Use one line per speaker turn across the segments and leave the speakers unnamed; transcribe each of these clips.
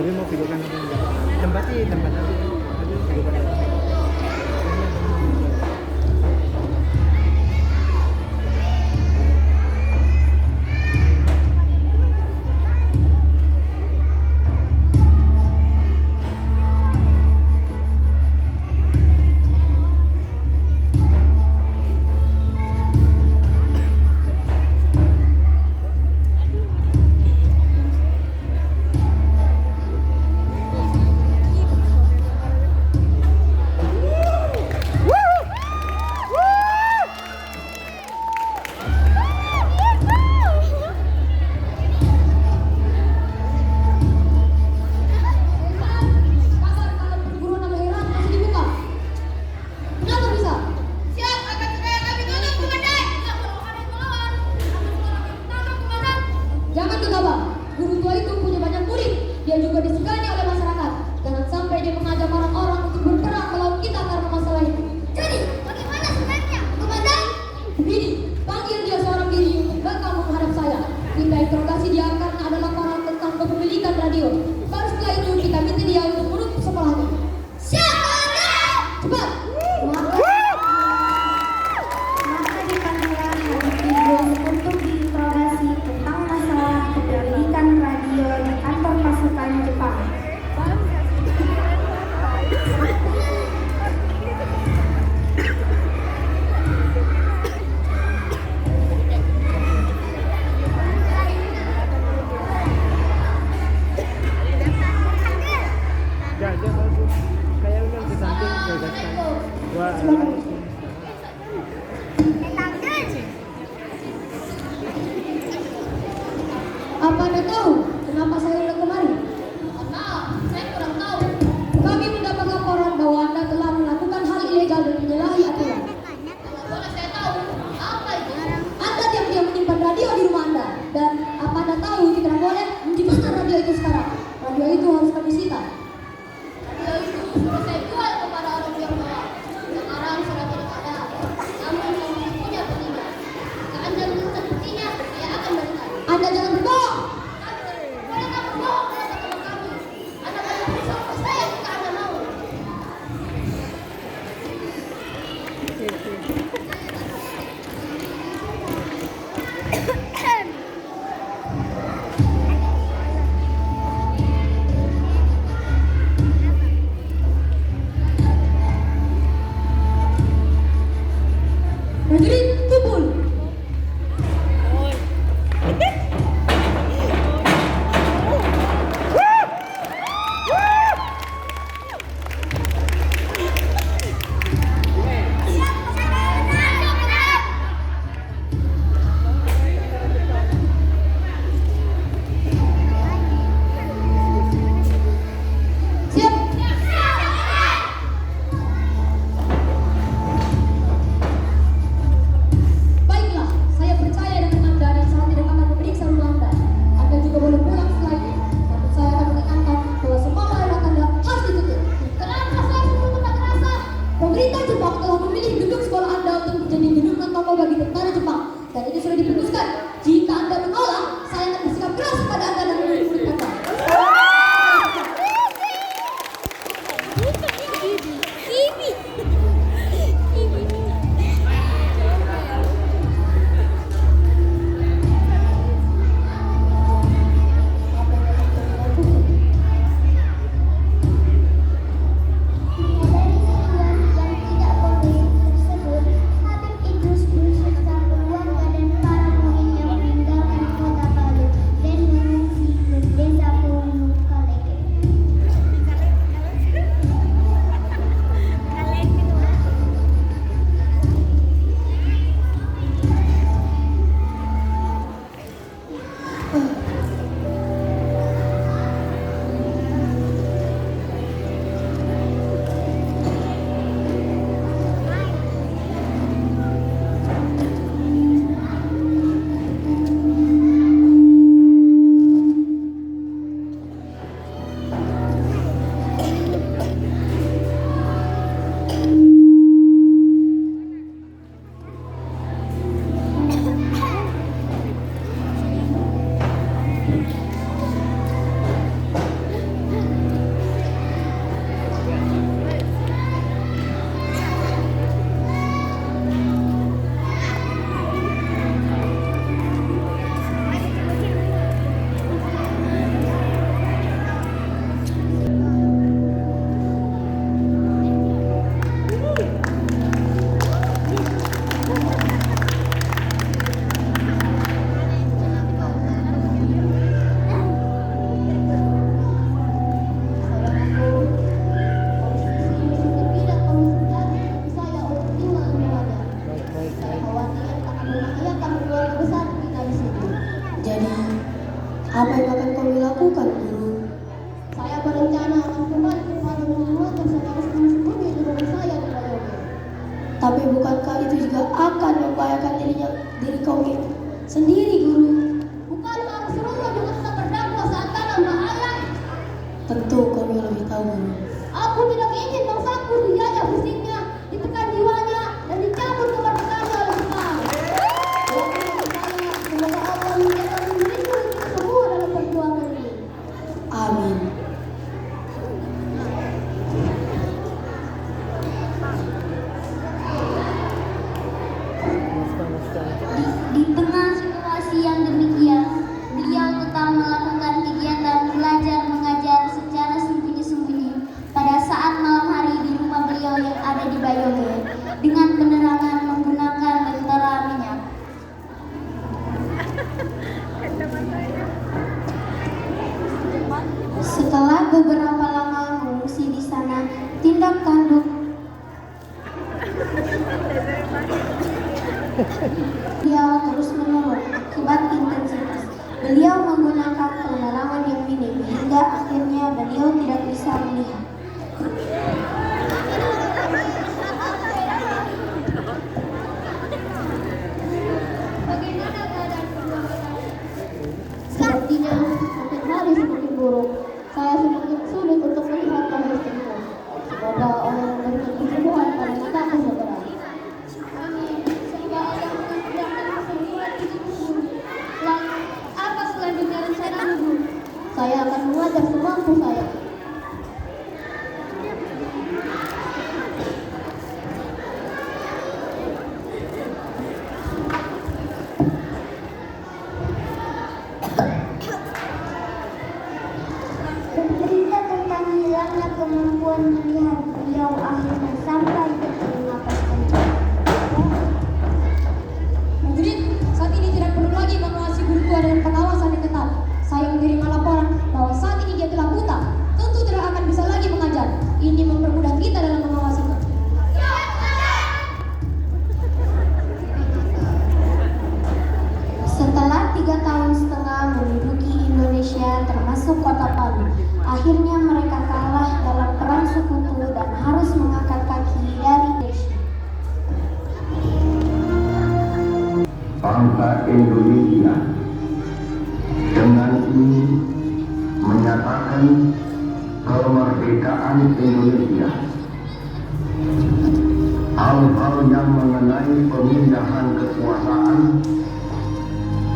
Tapi mau videokan tempat sih, tempat nanti. Tapi videokan.
Dia juga disegani oleh masyarakat. Jangan sampai dia mengajak orang-orang untuk berperang melawan kita karena masalah itu.
Jadi, bagaimana sebenarnya, Komandan?
Begini, panggil dia seorang diri untuk datang menghadap saya. Kita interogasi dia karena ada laporan tentang kepemilikan radio. Baru setelah itu kita minta dia untuk menutup sekolahnya.
Siap, Komandan!
Cepat!
Maka dipanggillah Habib Idrus untuk diinterogasi tentang masalah kepemilikan radio di kantor pasukan Jepang.
Jangan bagus. Kayak udah di samping gagasan. Wah,
Apa Anda tahu kenapa saya udah kemari?
Maaf, saya kurang tahu.
Tapi bukankah itu juga akan membahayakan diri kau sendiri, Guru?
Bukankah Rasulullah juga sudah berdakwah saat dalam bahaya?
Tentu kau yang lebih tahu, Guru.
Aku tidak ingin bangsaku dijajah fisiknya, ditekan jiwanya, dan dicabut kemerdekaannya oleh Islam. Semoga Allah menjadikan diriku kita semua dalam perjuangan ini.
Amin.
Di tengah situasi yang demikian, beliau tetap melakukan kegiatan belajar mengajar secara sembunyi-sembunyi pada saat malam hari di rumah beliau yang ada di Bayoge dengan penerangan menggunakan lentera minyak.
Setelah beberapa lama mengungsi di sana, tindak tanduk beliau terus menurun akibat intensitas. Beliau menggunakan penerangan yang minim hingga akhirnya beliau tidak bisa melihat.
Bagaimana keadaan kedua kali? Sepertinya makin hari semakin buruk. Saya semakin sulit untuk melihat wajah istriku. Semoga Allah memberikan kesembuhan pada mataku segera. Amin. Semoga Allah memudahkan kesembuhan istriku. Lalu, apa selanjutnya rencanamu, Bu? Saya akan mengajar semampu saya.
Bercerita tentang hilangnya kemampuan melihat beliau akhirnya sampai ke telinga pasca.
Murid, saat ini tidak perlu lagi mengawasi guru tua dengan pengawasan yang ketat. Saya menerima laporan bahwa saat ini dia telah buta. Tentu tidak akan bisa lagi mengajar. Ini mempermudah kita dalam mengawasinya.
Setelah 3 tahun setengah menduduki Indonesia termasuk kota Palu, akhirnya mereka kalah dalam perang sekutu dan harus mengangkat kaki dari Indonesia.
Bangsa Indonesia dengan ini menyatakan kemerdekaan Indonesia. Hal-hal yang mengenai pemindahan kekuasaan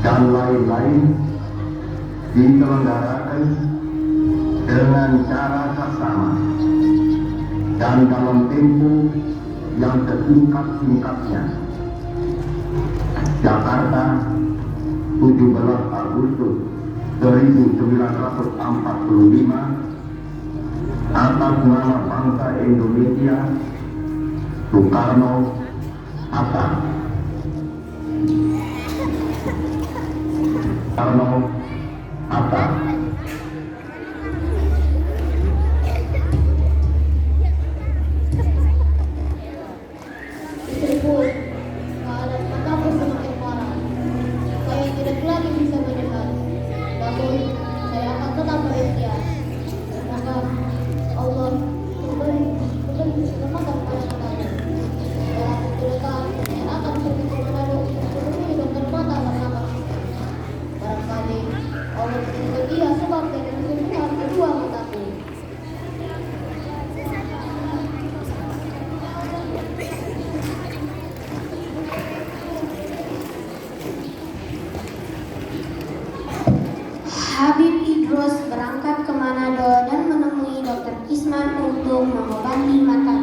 dan lain-lain diselenggarakan dengan cara saksama dan dalam tempo yang sesingkat-singkatnya. Jakarta, 17 Agustus 1945, atas nama bangsa Indonesia, Soekarno Hatta. Soekarno Hatta.
Istriku, keadaan mataku semakin parah. Saya tidak lagi bisa melihat. Namun, saya akan tetap berikhtiar. Semoga Allah memberi keselamatan pada saya. Dalam kedekat, saya akan pergi ke Manado untuk menemui dokter mata pertama. Barangkali Allah berikan dia sebab dari kesembuhan kedua mataku.
Habib Idrus berangkat ke Manado dan menemui Dr. Isman untuk mengobati mata